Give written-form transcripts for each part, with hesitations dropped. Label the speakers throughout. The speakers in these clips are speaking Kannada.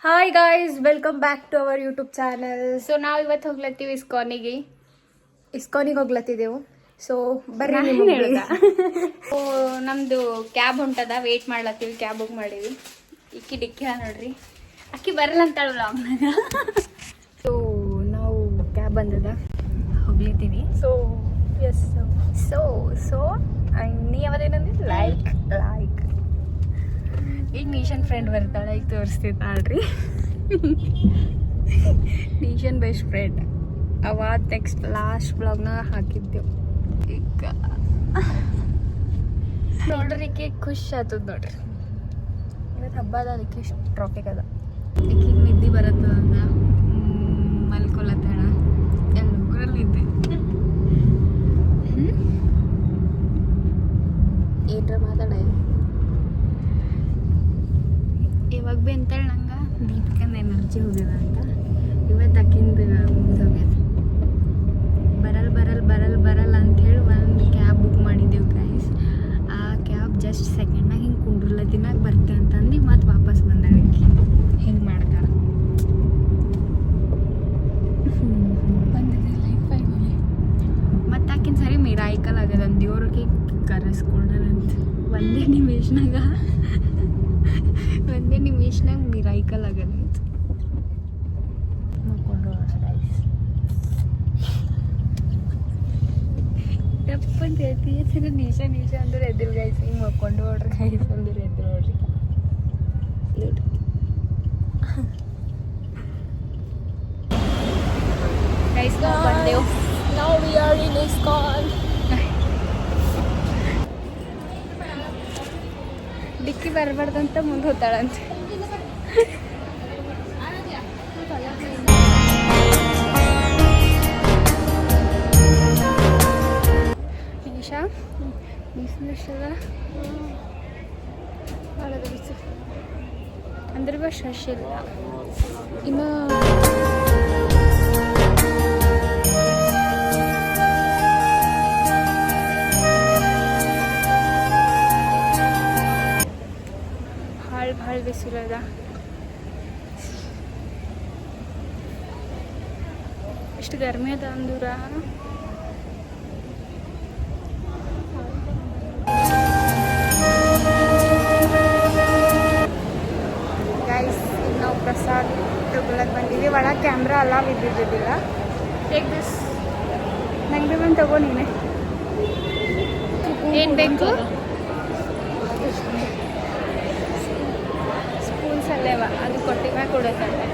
Speaker 1: Hi guys, welcome back to our YouTube channel.
Speaker 2: So ನಾವು ಇವತ್ತು ಹೋಗ್ಲತ್ತೀವಿ
Speaker 1: ಇಸ್ಕಾನಿಗೆ ಹೋಗ್ಲತ್ತಿದ್ದೆವು. ಸೊ ಬರ್ರಿ
Speaker 2: ಸೊ ನಮ್ದು ಕ್ಯಾಬ್ ಹೊಂಟದ, ವೇಟ್ ಮಾಡ್ಲತ್ತೀವಿ. ಕ್ಯಾಬ್ ಬುಕ್ ಮಾಡೀವಿ. ಇಕ್ಕಿ ಡಿಕ್ಕಿ ನೋಡ್ರಿ, ಅಕ್ಕಿ ಬರಲ್ಲ ಅಂತಾಳ ವ್ಲಾಗ್ನಾಗ.
Speaker 1: ಸೊ ನಾವು ಕ್ಯಾಬ್ ಬಂದದ ಹೋಗ್ಲತ್ತೀವಿ.
Speaker 2: ಸೊ ಎಸ್
Speaker 1: ಸೊ ಸೊ ನೀ ಯಾವದೇನಂದ್ರೆ ಲೈಕ್ ಈಗ ನೀಶನ್ ಫ್ರೆಂಡ್ ಬರ್ತಾಳೆ, ಈಗ ತೋರಿಸ್ತಿದ್ದಾಳ್ರಿ. ನೀಶನ್ ಬೆಸ್ಟ್ ಫ್ರೆಂಡ್ ಅವಾದ ನೆಕ್ಸ್ಟ್ ಲಾಸ್ಟ್ ಬ್ಲಾಗ್ನ ಹಾಕಿದ್ದೆವು. ಈಗ ನೋಡ್ರಿ ಈಕೆ ಖುಷಿ ಆತದ ನೋಡ್ರಿ. ಇವತ್ತು ಹಬ್ಬ ಅದ, ಅದಕ್ಕೆ ಇಷ್ಟು ಟ್ರಾಫಿಕ್ ಅದ. ಈಕಿಗೆ ನಿದ್ದೆ ಬರತ್ತದ, ಮಲ್ಕೊಳತ್ತಾಳ. ಎಲ್ಲರಲ್ಲಿ ನಿದ್ದೆ ಏನ್ರ ಮಾತಾಡ. ಇವಾಗ ಭೀ ಅಂತಾಳೆ ನಂಗೆ ದೀಪಿಕಂದು ಎನರ್ಜಿ ಹೋಗ್ಯದ ಅಂತ. ಇವತ್ತು ಅಕ್ಕಿಂದ ಮುಗಿದೋಗ್ಯದ. ಬರಲ್ಲ ಅಂಥೇಳಿ ಒಂದು ಕ್ಯಾಬ್ ಬುಕ್ ಮಾಡಿದ್ದೆವು ಗೈಸ್. ಆ ಕ್ಯಾಬ್ ಜಸ್ಟ್ ಸೆಕೆಂಡ್ನಾಗ ಹಿಂಗೆ ಕುಂಡ್ರಲತ್ತಿನಾಗ ಬರ್ತೆ ಅಂತಂದು ಮತ್ತೆ ವಾಪಸ್ ಬಂದಾಳೆ. ಹಿಂಗೆ ಮಾಡ್ತಾರೆ. ಮತ್ತು ಆಕಿನ ಸರಿ ಮಿರಾಯಿಕಲ್ ಆಗ್ಯದ. ದೇವ್ರಿಗೆ ಕರೆಸ್ಕೊಂಡಂತ ಒಂದೇ ನಿಮಿಷನಾಗ ಮಿರಾಯಿಕಲ್ ಆಗ್ಯದ. ನೋಡ್ಕೊಂಡು ಗೈಸ್ ತಪ್ಪಂತ ಹೇಳ್ತೀವಿ. ಸರಿ ನೀಶ ಅಂದ್ರೆ ಎದ್ದಿಲ್ ಗೈಸ್. ಹಿಂಗೆ ಮಕ್ಕೊಂಡು ನೋಡ್ರಿ ಗೈಸ್, ಅಂದ್ರೆ ಎದ್ದು ನೋಡ್ರಿ. ಗೈಸ್ ಬಂದೆವು.
Speaker 2: Now we are in ISKCON.
Speaker 1: ಡಿಕ್ಕಿ ಬರಬಾರ್ದಂತ ಮುಂದೆ ಹೋಗ್ತಾಳಂತೆ. ನಿಮಿಷ ಬಿಸಿಲಿಷ್ಟದ ಭಾಳದ ಬಿಸಿಲು ಅಂದ್ರೆ ಬಸ್ ರಶ್ ಇಲ್ಲ ಇನ್ನು. ಭಾಳ ಬಿಸಿಲದ. ಎಷ್ಟು ಗರ್ಮಿ ಅದ ಅಂದೂರ. ಗೈಸ್ ಈಗ ನಾವು ಪ್ರಸಾದ್ ತಗೊಳಕ್ ಬಂದೀವಿ. ಒಳಗೆ ಕ್ಯಾಮ್ರಾ ಅಲಾವ್ ಇದ್ದಿದ್ದಿಲ್ಲ. Take this. ನಂಗೆ ಬಂದು ತಗೋ ನೀನೆ.
Speaker 2: ಏನು ಬೇಕು?
Speaker 1: ಅಲ್ಲೇವ ಅದು ಕೊಟ್ಟಿವ ಕೊಡೋತಂತೆ.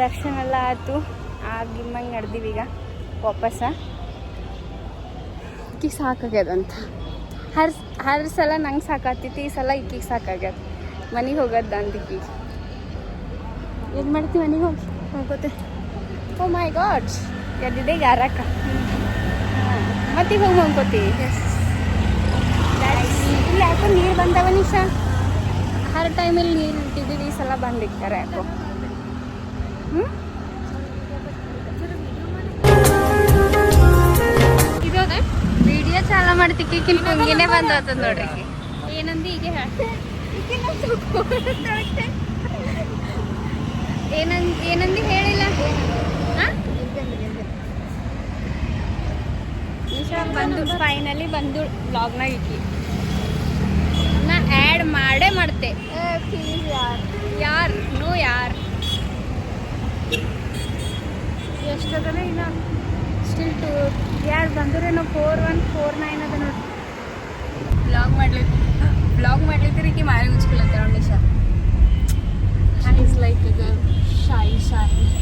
Speaker 1: ದರ್ಶನ ಎಲ್ಲ ಆಯ್ತು. ಆಗಿಮ್ಮಂಗೆ ನಡೆದೀವಿ. ಈಗ ವಾಪಸ್ಸ ಈಕಿಗೆ ಸಾಕಾಗ್ಯದಂತ. ಹರ್ ಸಲ ನಂಗೆ ಸಾಕಾಗ್ತೈತಿ, ಈ ಸಲ ಈಕಿಗೆ ಸಾಕಾಗ್ಯದ. ಮನೆಗೆ ಹೋಗೋದು ಅಂದಿಕ್ಕಿ ಏನು ಮಾಡ್ತೀವಿ? ಮನೆಗೆ ಹೋಗೋತೆ. ಓ ಮೈ ಗಾಡ್, ಎದ್ದಿದೆ ಗಾರಕ್ಕ. ಮತ್ತೀಗ ಹೋಗಿ ಹೋಗ್ಕೋತೀವಿ. ಇಲ್ಲಿ ಯಾಕೋ ನೀರು ಬಂದವ ನಿಶಾ. ಹರ್ ಟೈಮಲ್ಲಿ ನೀರು ಇಟ್ಟಿದ್ದೀವಿ, ಈ ಸಲ ಬಂದಿಕ್ತಾರೆ ಯಾಕೋ. ಇದಾಗ ವಿಡಿಯೋ ಚಾಲ ಮಾಡ್ತಿಕ್ಕಿ ಹಿಂಗೇನೆ ಬಂದ ಹೋಗ್ತದ ನೋಡ್ರಿ. ಏನಂದು ಈಗ ಏನಂದು ಹೇಳಿಲ್ಲ. ನಿಶಾ ಬಂದು ಫೈನಲಿ ಬಂದು ಬ್ಲಾಗ್ನಾಗ ಇಕ್ಕಿ ನಾ ಆ್ಯಡ್ ಮಾಡೇ ಮಾಡ್ತೆ. ಯಾರು ನೋ ಯಾರು ಎಷ್ಟದಲ್ಲ ಇನ್ನ ಸ್ಟಿಲ್ 2 ಯಾರು ಬಂದ್ರೆ ನಾವು 4149 ಅದ ನೋಡಿ. ಬ್ಲಾಗ್ ಮಾಡ್ಲಿಕ್ಕೆ ಈಕೆ ಮಾರಿ ಉಚ್ಕೊಳತ್ತಾರ ನಿಶಾ. ಲೈಕ್ ಈಗ ಶಾಯಿ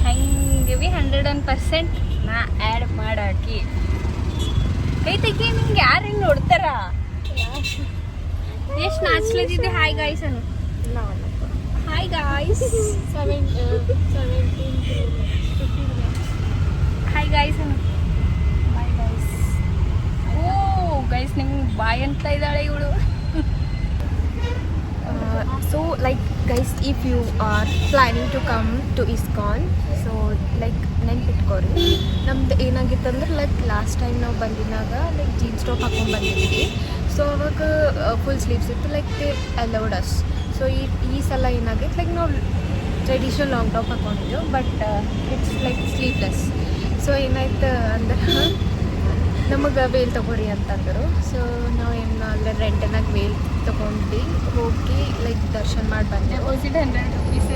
Speaker 1: ಹೆಂಗೆ ಬಿ 100% ನಾ ಆ್ಯಡ್ ಮಾಡಾಕಿ ಐತಕಿ. ನಿಂಗೆ ಯಾರು ಹಿಂಗೆ ನೋಡ್ತಾರ? ಎಷ್ಟು ನಾಚ್ಲದಿದ್ದೆ. ಹಾಯ್ ಗಾಯ್ಸ್ ಅನ್ನು. Hi guys. 17 ಹಾಯ್ ಗಾಯ್ಸ್ ಅನ್ನು. Bye guys. ಓ ಗೈಸ್, ನಿಮ್ಗೆ ಬಾಯ್ ಅಂತ ಇದ್ದಾಳೆ ಇವಳು.
Speaker 3: like guys, if you are planning to come to ISKCON, so like ನೆನ್ಪಿಟ್ಕೋರಿ. ನಮ್ದು ಏನಾಗಿತ್ತಂದ್ರೆ ಲೈಕ್ ಲಾಸ್ಟ್ ಟೈಮ್ ನಾವು ಬಂದಿನಾಗ ಲೈಕ್ ಜೀನ್ಸ್ ಟಾಪ್ ಹಾಕೊಂಡು ಬಂದಿದ್ವಿ. ಸೊ ಅವಾಗ ಫುಲ್ ಸ್ಲೀವ್ಸ್ ಇತ್ತು, like they allowed us. So ಈ ಸಲ ಏನಾಗೈತೆ ಲೈಕ್ ನಾವು ಟ್ರೆಡಿಷ್ನಲ್ ಲಾಂಗ್ ಟಾಪ್ ಹಾಕೊಂಡಿದ್ದು, but it's like sleeveless. So ಏನಾಯ್ತು ಅಂದ್ರೆ ನಮಗೆ ವೇಲ್ ತೊಗೊರಿ ಅಂತಂದರು. ಸೊ ನಾವು ಏನು ಅಲ್ಲೇ ರೆಂಟನಾಗ ವೇಲ್ ತೊಗೊಂಡು ಹೋಗಿ ಲೈಕ್ ದರ್ಶನ ಮಾಡಿ ಬಂದೆ.
Speaker 1: Deposit 100 rupees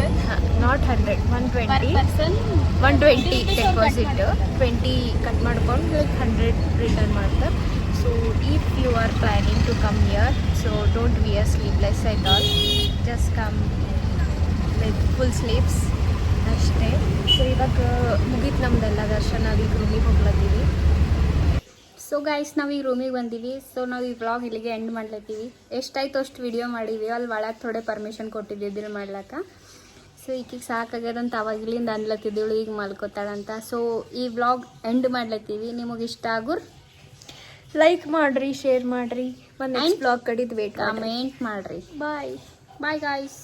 Speaker 3: not 100, 120
Speaker 1: person.
Speaker 3: 120 deposit, 20 cut ಮಾಡ್ಕೊಂಡು ಲೈಕ್ 100 ರಿಟರ್ನ್ ಮಾಡ್ತಾರೆ. So if you are planning to come here, so don't wear sleeveless at all, just come like full sleeves ಅಷ್ಟೇ. ಸೊ ಇವಾಗ ಮುಗೀತು ನಮ್ದೆಲ್ಲ ದರ್ಶನ, ಈಗ ರೂಮಿಗೆ ಹೋಗ್ಲತ್ತೀವಿ.
Speaker 2: ಸೊ ಗೈಸ್ ನಾವೀಗ ರೂಮಿಗೆ ಬಂದೀವಿ. ಸೊ ನಾವು ಈ ವ್ಲಾಗ್ ಇಲ್ಲಿಗೆ ಎಂಡ್ ಮಾಡ್ಲತ್ತೀವಿ. ಎಷ್ಟಾಯ್ತು ಅಷ್ಟು ವಿಡಿಯೋ ಮಾಡೀವಿ. ಅಲ್ಲಿ ಒಳಗೆ ಥೋಡೆ ಪರ್ಮಿಷನ್ ಕೊಟ್ಟಿದ್ದಿದ್ರು ಮಾಡ್ಲಕ್ಕ. ಸೊ ಈಕಿಗೆ ಸಾಕಾಗ್ಯದಂತ ಅವಾಗ ಇಲ್ಲಿಂದ ಅನ್ಲತ್ತಿದ್ದಳು, ಈಗ ಮಲ್ಕೋತಾಳಂತ. ಸೊ ಈ ವ್ಲಾಗ್ ಎಂಡ್ ಮಾಡ್ಲತ್ತೀವಿ. ನಿಮಗೆ ಇಷ್ಟ ಆಗುರ್
Speaker 3: ಲೈಕ್ ಮಾಡಿರಿ, ಶೇರ್ ಮಾಡಿರಿ, ಮತ್ತು ನೆಕ್ಸ್ಟ್ ಬ್ಲಾಗ್ ಕಡಿದು ವೇಟ್
Speaker 2: ಕಮೆಂಟ್ ಮಾಡಿರಿ.
Speaker 3: ಬಾಯ್
Speaker 2: ಬಾಯ್ ಗಾಯ್ಸ್.